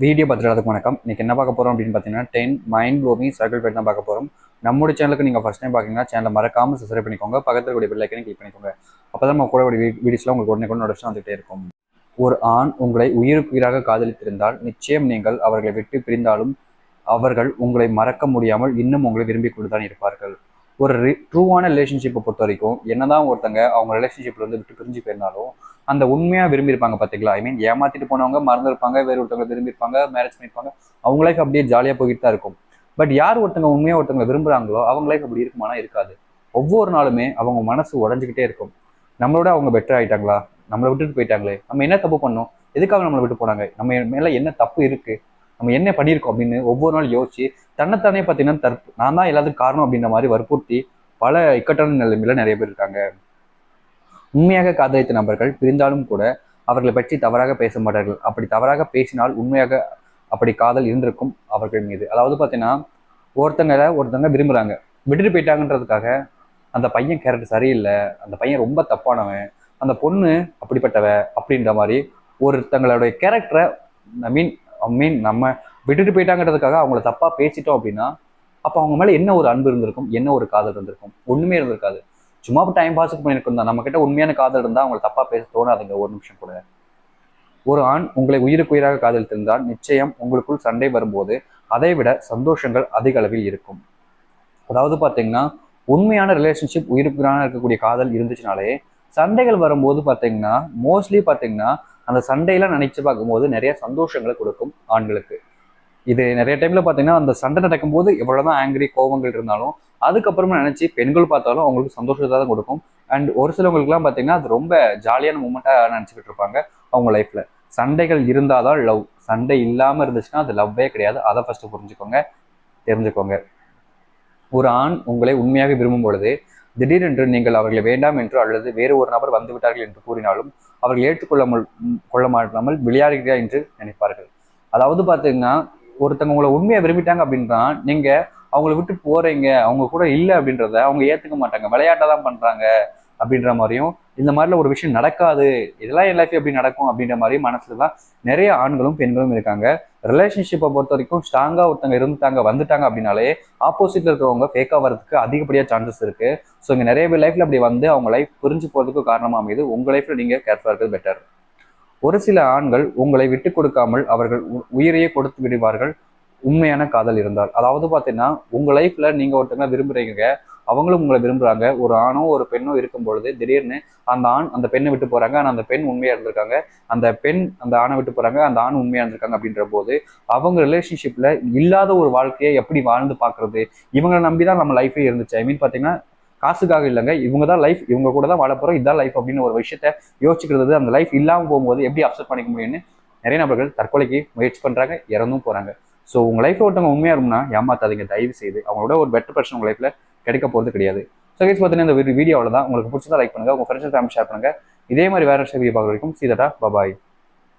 Video பார்த்துட்டு வணக்கம். இன்னைக்கு என்ன பார்க்க போகிறோம் அப்படின்னு பார்த்தீங்கன்னா 10 மைண்ட் ப்ளோவிங் சர்க்கிள் பேட் தான் பார்க்க போகிறோம். நம்மளுடைய சேனலுக்கு நீங்கள் ஃபஸ்ட் டைம் பார்க்குறீங்கன்னா சேனலை மறக்காமல் சப்ஸ்கிரைப் பண்ணிக்கோங்க. பக்கத்தில் கூடிய பெல் ஐக்கனை கிளிக் பண்ணிக்கோங்க. அப்போ தான் நம்ம கூட வீடியோஸ்லாம் உங்களுக்கு உடனே நோட்டிஃபிகேஷன் வந்துகிட்டே இருக்கும். ஒரு ஆண் உங்களை உயிருக்குயிராக காதலித்திருந்தால் நிச்சயம் நீங்கள் அவர்களை விட்டு பிரிந்தாலும் அவர்கள் உங்களை மறக்க முடியாமல் இன்னும் உங்களை விரும்பி கொண்டு தான் இருப்பார்கள். ஒரு ட்ரூவான ரிலேஷன்ஷிப்பை பொறுத்த வரைக்கும் என்னதான் ஒருத்தங்க அவங்க ரிலேஷன்ஷிப்ல இருந்து விட்டு பிரிஞ்சு போயிருந்தாலும் அந்த உண்மையாக விரும்பியிருப்பாங்க பார்த்தீங்களா. ஐ மீன் ஏமாத்திட்டு போனவங்க மறந்துருப்பாங்க, வேறு ஒருத்தவங்க விரும்பியிருப்பாங்க, மேரேஜ் பண்ணியிருப்பாங்க, அவங்க லைஃப் அப்படியே ஜாலியாக போய்கிட்டு தான் இருக்கும். பட் யார் ஒருத்தங்க உண்மையாக ஒருத்தவங்க விரும்புகிறாங்களோ அவங்க லைஃப் அப்படி இருக்குமானா இருக்காது. ஒவ்வொரு நாளுமே அவங்க மனசு உடஞ்சிக்கிட்டே இருக்கும். நம்மளோட அவங்க பெட்டர் ஆகிட்டாங்களா, நம்மளை விட்டுட்டு போயிட்டாங்களே, நம்ம என்ன தப்பு பண்ணோம், எதுக்காக நம்மளை விட்டு போனாங்க, நம்ம மேலே என்ன தப்பு இருக்குது, நம்ம என்ன பண்ணியிருக்கோம் அப்படின்னு ஒவ்வொரு நாள் யோசிச்சு தன்னைத்தானே பார்த்தீங்கன்னா நான் தான் எல்லாத்துக்கும் காரணம் அப்படின்ற மாதிரி வற்புறுத்தி பல இக்கட்டான நிலைமையில நிறைய பேர் இருக்காங்க. உண்மையாக காதலித்த நபர்கள் பிரிந்தாலும் கூட அவர்களை பற்றி தவறாக பேச மாட்டார்கள். அப்படி தவறாக பேசினால் உண்மையாக அப்படி காதல் இருந்திருக்கும் அவர்கள் மீது. அதாவது பார்த்தீங்கன்னா ஒருத்தங்க விரும்புகிறாங்க, விட்டுட்டு போயிட்டாங்கன்றதுக்காக அந்த பையன் கேரக்டர் சரியில்லை, அந்த பையன் ரொம்ப தப்பானவன், அந்த பொண்ணு அப்படிப்பட்டவ அப்படின்ற மாதிரி ஒருத்தங்களுடைய கேரக்டரை ஐ மீன் நம்ம விட்டுட்டு போயிட்டாங்கன்றதுக்காக அவங்கள தப்பா பேசிட்டோம் அப்படின்னா அப்போ அவங்க மேலே என்ன ஒரு அன்பு இருந்திருக்கும், என்ன ஒரு காதல் இருந்திருக்கும், ஒன்றுமே இருந்திருக்காது. சும்மா டைம் பாஸுக்கு பண்ணியிருக்கும் தான். நம்ம கிட்ட உண்மையான காதல் இருந்தால் அவங்களை தப்பா பேச தோணாதுங்க ஒரு நிமிஷம் கூட. ஒரு ஆண் உங்களை உயிருக்குயிராக காதலித்திருந்தால் நிச்சயம் உங்களுக்குள் சண்டை வரும்போது அதை விட சந்தோஷங்கள் அதிக அளவில் இருக்கும். அதாவது பார்த்தீங்கன்னா உண்மையான ரிலேஷன்ஷிப் உயிருக்குயிரான இருக்கக்கூடிய காதல் இருந்துச்சுனாலே சண்டைகள் வரும்போது பார்த்தீங்கன்னா மோஸ்ட்லி பார்த்தீங்கன்னா அந்த சண்டையெல்லாம் நினைச்சு பார்க்கும்போது நிறைய சந்தோஷங்களை கொடுக்கும் ஆண்களுக்கு. இது நிறைய டைம்ல பார்த்தீங்கன்னா அந்த சண்டை நடக்கும் போது எவ்வளவுதான் ஆங்கிரி கோபங்கள் இருந்தாலும் அதுக்கப்புறமா நினைச்சு பெண்கள் பார்த்தாலும் அவங்களுக்கு சந்தோஷத்தை தான் கொடுக்கும். அண்ட் ஒரு சிலவங்களுக்குலாம் பார்த்தீங்கன்னா அது ரொம்ப ஜாலியான மூமெண்ட்டாக நினச்சிக்கிட்டு இருப்பாங்க அவங்க லைஃப்ல. சண்டைகள் இருந்தாதான் லவ், சண்டை இல்லாமல் இருந்துச்சுன்னா அது லவ்வே கிடையாது. அதை ஃபர்ஸ்ட் புரிஞ்சுக்கோங்க, தெரிஞ்சுக்கோங்க. ஒரு ஆண் உங்களை உண்மையாக விரும்பும் பொழுது திடீரென்று நீங்கள் அவர்களை வேண்டாம் என்று அல்லது வேறு ஒரு நபர் வந்து விட்டார்கள் என்று கூறினாலும் அவர்கள் கொள்ள மாட்டாமல் விளையாடுகிறார் என்று நினைப்பார்கள். அதாவது பார்த்தீங்கன்னா ஒருத்தவங்க உங்களை உண்மையை விரும்பிட்டாங்க அப்படின்னா நீங்க அவங்கள விட்டு போறீங்க, அவங்க கூட இல்லை அப்படின்றத அவங்க ஏத்துக்க மாட்டாங்க, விளையாட்டை தான் பண்றாங்க அப்படின்ற மாதிரியும், இந்த மாதிரில ஒரு விஷயம் நடக்காது, இதெல்லாம் என் லைஃப் எப்படி நடக்கும் அப்படின்ற மாதிரி மனசுலதான் நிறைய ஆண்களும் பெண்களும் இருக்காங்க. ரிலேஷன்ஷிப்பை பொறுத்த வரைக்கும் ஸ்ட்ராங்கா ஒருத்தங்க இருந்துட்டாங்க வந்துட்டாங்க அப்படின்னாலே ஆப்போசிட்ல இருக்கிறவங்க ஃபேக்கா வரதுக்கு அதிகப்படியா சான்சஸ் இருக்கு. ஸோ இங்க நிறைய பேர் லைஃப்ல அப்படி வந்து அவங்க லைஃப் புரிஞ்சு போறதுக்கு காரணமா அமைது. உங்க லைஃப்ல நீங்க கேர்ஃபுல்லா இருக்கிறது பெட்டர். ஒரு சில ஆண்கள் உங்களை விட்டு கொடுக்காமல் அவர்கள் உயிரையே கொடுத்து விடுவார்கள் உண்மையான காதல் இருந்தால். அதாவது பார்த்தீங்கன்னா உங்க லைஃப்ல நீங்க ஒருத்தங்க விரும்புறீங்க, அவங்களும் உங்களை விரும்புறாங்க. ஒரு ஆணோ ஒரு பெண்ணோ இருக்கும் பொழுது திடீர்னு அந்த ஆண் அந்த பெண்ணை விட்டு போறாங்க, ஆனால் அந்த பெண் உண்மையா இருந்திருக்காங்க, அந்த பெண் அந்த ஆணை விட்டு போறாங்க, அந்த ஆண் உண்மையா இருந்திருக்காங்க அப்படின்ற போது அவங்க ரிலேஷன்ஷிப்ல இல்லாத ஒரு வாழ்க்கையை எப்படி வாழ்ந்து பாக்குறது, இவங்களை நம்பிதான் நம்ம லைஃபே இருந்துச்சு. ஐ மீன் பாத்தீங்கன்னா காசுக்காக இல்லைங்க, இவங்க தான் லைஃப், இவங்க கூட தான் வாழ போறோம், இதான் லைஃப் அப்படின்னு ஒரு விஷயத்த யோசிக்கிறது. அந்த லைஃப் இல்லாமல் போகும்போது எப்படி அப்செட் பண்ணிக்க முடியும்னு நிறைய நபர்கள் தற்கொலைக்கு முயற்சி பண்றாங்க, இறந்தும் போறாங்க. ஸோ உங்க லைஃப்ல ஒருத்தவங்க உண்மையா இருக்கும்னா ஏமாத்தாதீங்க தயவு செய்து. அவங்களோட ஒரு பெட்டர் பர்சன் உங்க லைஃப்ல கிடைக்க போறது கிடையாது. ஸோ கைஸ் பார்த்தீங்கன்னா இந்த வீடியோவில் தான் உங்களுக்கு பிடிச்சதா லைக் பண்ணுங்க, உங்க ஃப்ரெண்ட்ஸ் ஃபேமிலி ஷேர் பண்ணுங்க. இதே மாதிரி வேற வீடியோ பார்க்குற வரைக்கும் சீதா பாய்.